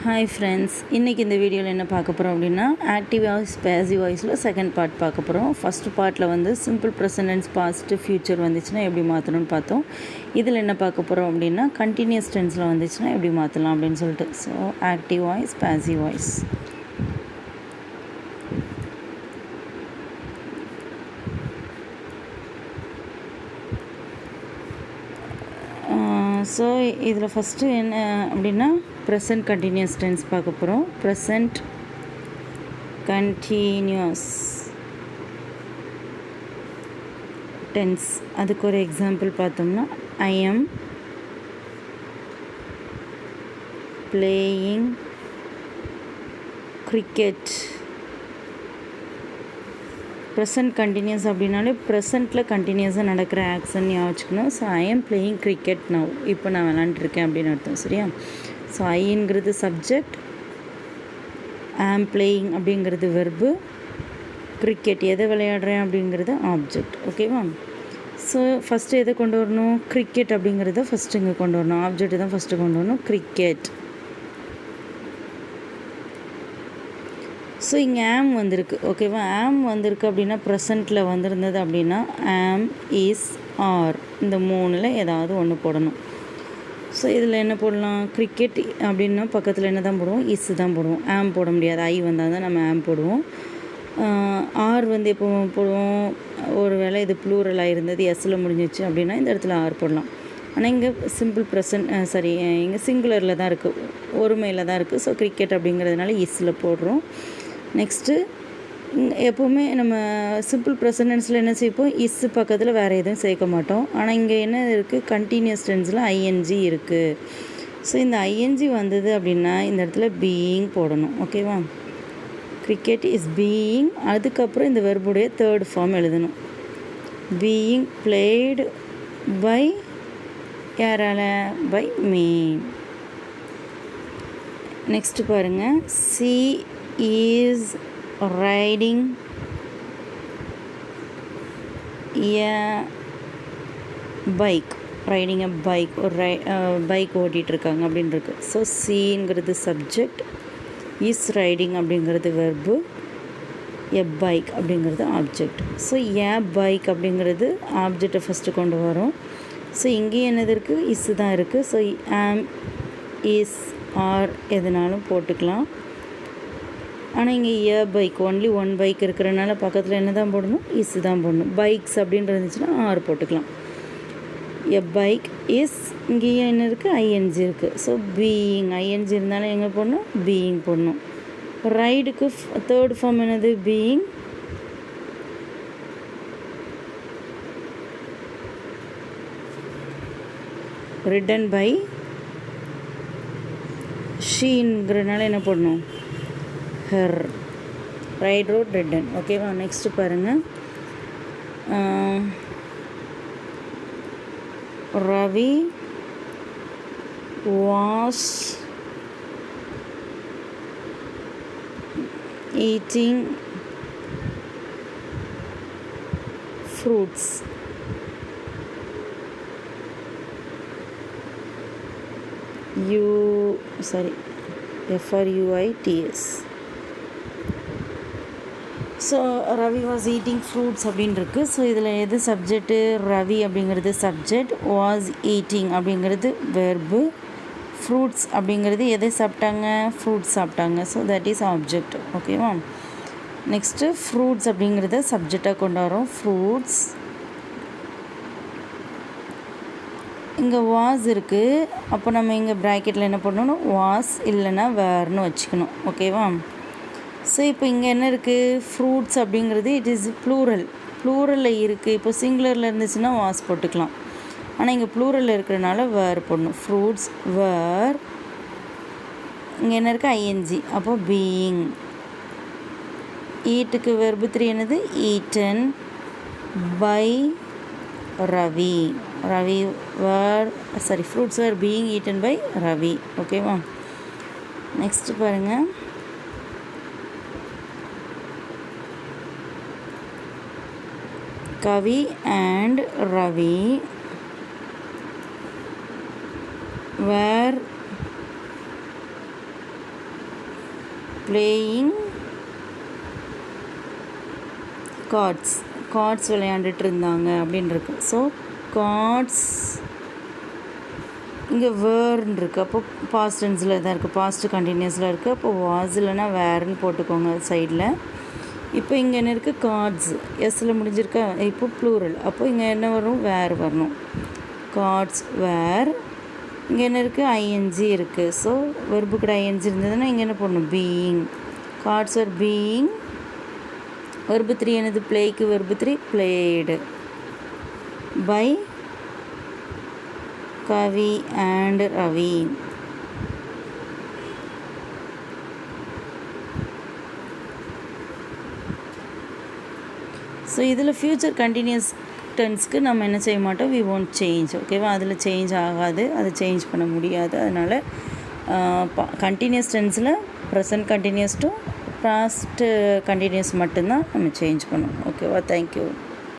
Hi friends, இன்றைக்கி இந்த வீடியோவில் என்ன பார்க்க போகிறோம் அப்படின்னா ஆக்டிவ் வாய்ஸ் பேசிவ் வாய்ஸில் செகண்ட் பார்ட் பார்க்க போகிறோம். ஃபஸ்ட்டு பார்ட்டில் வந்து simple present tense past future வந்துச்சுன்னா எப்படி மாற்றணும்னு பார்த்தோம். இதில் என்ன பார்க்க போகிறோம் அப்படின்னா கண்டினியூஸ் டென்ஸில் வந்துச்சுன்னா எப்படி மாற்றலாம் அப்படின்னு சொல்லிட்டு. So active voice passive voice. So இதில் ஃபஸ்ட்டு என்ன அப்படின்னா ப்ரெசன்ட் கண்டினியூஸ் டென்ஸ் பார்க்க போகிறோம். ப்ரெசன்ட் கண்டினியூஸ் டென்ஸ், அதுக்கு ஒரு எக்ஸாம்பிள் பார்த்தோம்னா I am playing cricket. Present continuous அப்படின்னாலே ப்ரெசண்ட்டில் கண்டினியூஸாக நடக்கிற ஆக்ஷன் ஞாபகம் வச்சுக்கணும். So I am playing cricket now, இப்போ நான் விளாண்டுருக்கேன் அப்படின்னு அர்த்தம். சரியா? ஸோ ஐங்கிறது சப்ஜெக்ட், ஆம் பிளேயிங் அப்படிங்கிறது வெர்பு, கிரிக்கெட் எதை விளையாடுறேன் அப்படிங்கிறது ஆப்ஜெக்ட். ஓகேவா? ஸோ ஃபஸ்ட்டு எதை கொண்டு வரணும்? கிரிக்கெட் அப்படிங்கிறத ஃபஸ்ட்டு இங்கே கொண்டு வரணும். ஆப்ஜெக்ட் தான் ஃபஸ்ட்டு கொண்டு வரணும், கிரிக்கெட். ஸோ இங்கே ஆம் வந்திருக்கு. ஓகேவா? ஆம் வந்திருக்கு அப்படின்னா ப்ரெசண்ட்டில் வந்திருந்தது அப்படின்னா ஆம், இஸ், ஆர் இந்த மூணில் ஏதாவது ஒன்று போடணும். ஸோ இதில் என்ன போடலாம்? கிரிக்கெட் அப்படின்னா பக்கத்தில் என்ன தான் போடுவோம்? இஸ் தான் போடுவோம். ஆம் போட முடியாது, ஐ வந்தால் தான் நம்ம ஆம் போடுவோம். ஆர் வந்து எப்போ போடுவோம்? ஒரு வேளை இது ப்ளூரலாக இருந்தது, எஸ்ஸில் முடிஞ்சிச்சு அப்படின்னா இந்த இடத்துல ஆர் போடலாம். ஆனால் இங்கே சிம்பிள் ப்ரெசன்ட் இங்கே சிங்குலரில் தான் இருக்குது, ஒருமையில் தான் இருக்குது. ஸோ கிரிக்கெட் அப்படிங்கிறதுனால இஸ்ஸில் போடுறோம். நெக்ஸ்ட்டு எப்போவுமே நம்ம சிம்பிள் ப்ரெசன்டென்ஸில் என்ன செய்வோம்? இஸ் பக்கத்தில் வேறு எதுவும் சேர்க்க மாட்டோம். ஆனால் இங்கே என்ன இருக்குது? கண்டினியூஸ் டென்ஸில் ஐஎன்ஜி இருக்குது. ஸோ இந்த ஐஎன்ஜி வந்தது அப்படின்னா இந்த இடத்துல பீயிங் போடணும். ஓகேவா? கிரிக்கெட் இஸ் பீயிங், அதுக்கப்புறம் இந்த வெர்புடைய தேர்ட் ஃபார்ம் எழுதணும். பீயிங் பிளேடு பை யாரால்? By me. நெக்ஸ்ட்டு பாருங்கள், she is riding a bike. Riding a bike, ஒரு பைக் ஓட்டிகிட்ருக்காங்க அப்படின்னு இருக்குது. ஸோ சிங்கிறது சப்ஜெக்ட், இஸ் ரைடிங் அப்படிங்கிறது வெர்பு, எ பைக் அப்படிங்கிறது ஆப்ஜெக்ட். ஸோ எ பைக் அப்படிங்கிறது ஆப்ஜெக்டை ஃபஸ்ட்டு கொண்டு வரோம். ஸோ இங்கேயும் என்னது இருக்குது? இஸ் தான் இருக்குது. ஸோ ஆம், இஸ், ஆர் எதுனாலும் போட்டுக்கலாம். ஆனால் இங்கே எ பைக், ஒன்லி ஒன் பைக் இருக்கிறனால பக்கத்தில் என்ன தான் போடணும்? இஸ் தான் போடணும். பைக்ஸ் அப்படின்றது இருந்துச்சுன்னா ஆர் போட்டுக்கலாம். எ பைக் இஸ், இங்கேயும் என்ன இருக்குது? ஐஎன்ஜி இருக்குது. ஸோ பீயிங், ஐஎன்ஜி இருந்தாலும் எங்கே போடணும்? பீயிங் போடணும். ரைடுக்கு தேர்ட் ஃபார்ம் என்னது? பீயிங். ரிட்டன் பை ஷீங்கிறதுனால என்ன போடணும்? ஹர். Ride, rode, ridden. ஓகேவா? நெக்ஸ்ட்டு பாருங்கள், Ravi was eating fruits. fruits. So Ravi was eating fruits அப்படின்னு இருக்குது. ஸோ இதில் எது சப்ஜெக்ட்டு? ரவி அப்படிங்கிறது சப்ஜெக்ட், வாஸ் ஈட்டிங் அப்படிங்கிறது வெர்பு, ஃப்ரூட்ஸ் அப்படிங்கிறது எதை சாப்பிட்டாங்க? ஃப்ரூட்ஸ் சாப்பிட்டாங்க. So that is object. ஓகேவா? நெக்ஸ்ட்டு ஃப்ரூட்ஸ் அப்படிங்கிறத சப்ஜெக்டாக கொண்டு வரோம். ஃப்ரூட்ஸ். இங்கே வாஸ் இருக்குது, அப்போ நம்ம இங்கே ப்ராக்கெட்டில் என்ன பண்ணணும்? வாஸ் இல்லைன்னா வேர்னு வச்சுக்கணும். ஓகேவா? ஸோ இப்போ இங்கே என்ன இருக்குது? ஃப்ரூட்ஸ் அப்படிங்கிறது இட் இஸ் ப்ளூரலில் இருக்குது. இப்போ சிங்குலரில் இருந்துச்சுன்னா வாஸ் போட்டுக்கலாம். ஆனால் இங்கே ப்ளூரலில் இருக்கிறனால வேர் போடணும். ஃப்ரூட்ஸ் வேர். இங்கே என்ன இருக்குது? ஐஎன்ஜி. அப்போ பீயிங். ஈட்டுக்கு வெர்பு 3 என்னது? Eaten by Ravi. Ravi were fruits were being eaten by Ravi. ஓகேவா? நெக்ஸ்ட்டு பாருங்கள், Kavi and Ravi were playing cards விளையாண்டுட்டு இருந்தாங்க அப்படின்னு இருக்கு. ஸோ கார்ட்ஸ் இங்கே வேர்ன்னு இருக்குது. அப்போ பாஸ்ட் டென்ஸில் தான் இருக்குது, பாஸ்ட் கண்டினியூஸில் இருக்குது. அப்போ வாஸ் இல்லைன்னா வேர்ன்னு போட்டுக்கோங்க சைடில். இப்போ இங்கே என்ன இருக்குது, கார்ட்ஸ் எஸ்ஸில் முடிஞ்சிருக்கா. இப்போ ப்ளூரல், அப்போ இங்கே என்ன வரும், வேர் வரணும். கார்ட்ஸ் வேர். இங்கே என்ன இருக்குது, ஐஎன்ஜி இருக்குது. ஸோ வெர்பு கூட ஐஎன்ஜி இருந்ததுன்னா இங்கே என்ன போடணும், being. Cards are being. Verb 3 என்னது, பிளேக்கு verb 3 played by Kavi and Ravi. So இதில் ஃப்யூச்சர் கண்டினியூஸ் டென்ஸ்க்கு நம்ம என்ன செய்ய மாட்டோம், வி ஒன்ட் சேஞ்ச். ஓகேவா, அதில் சேஞ்ச் ஆகாது, அதை சேஞ்ச் பண்ண முடியாது. அதனால் கண்டினியூஸ் டென்ஸில் present continuous to past continuous மட்டும்தான் நம்ம சேஞ்ச் பண்ணுவோம். ஓகேவா, தேங்க்யூ.